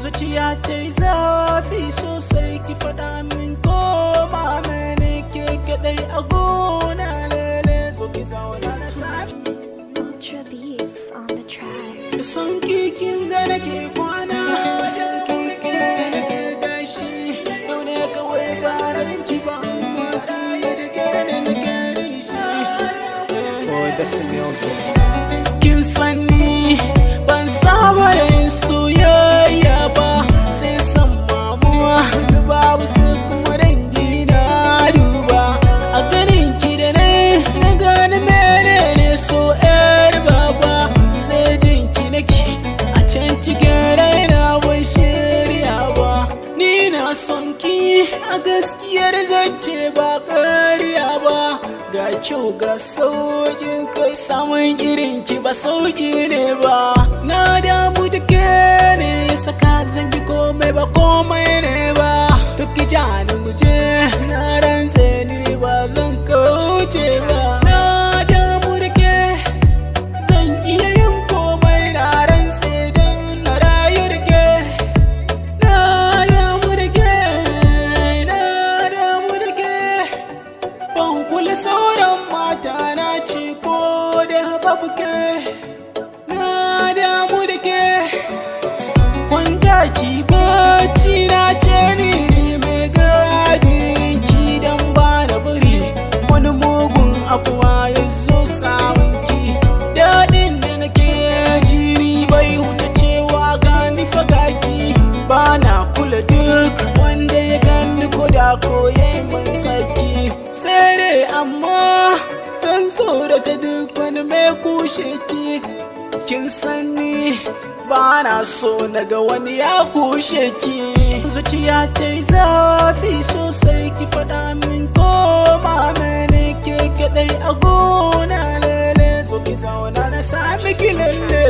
zuciya ta yi zafi sosai ki faɗa min koma mene ke kaɗai a gona lele zo ki zauna na sami Ultra Beats on the track. da son kikin ga nake kwana da son kikin ga nake tashi yau ne kawai baran ki ba mata da gare ne na gare shi kin sani ban saba da yin soyayya ba sai san mamuwa da babu su kuma dangi na duba a ganin ki da na gane menene so yar baba sai jin ki nake a can cikin raina ban shirya ba ni na son ki a gaskiyar zance ba ƙarya ba ga kyau ga sauƙin kai samun irin ki ba sauƙi ne ba na damu da ke ne ya saka zangi komai ba komai ne ba duk jani guje na rantse ni ba zan kauce ba na damu da ke zan iya yin komai na rantse don na rayu da ke na damu da ke ban kula sauran mata na ci ko da babuke na damu da ke kwanta ki bacci na ce ni ne mai gadin ki dan ba na bari wani mugun abuwa ya zo samun ki daɗin da nake jiri bai wuce cewa gani fagaki ba na kula duk wanda ya gani ko da koye mun tsaki sai dai amma zan tsorata duk wani mai kushe ki kin sani ba na so naga wani ya kushe ki zuciya ta yi zafi sosai ki faɗa min koma mene ke kaɗai a gona lele zo ki zauna na sami ki lalle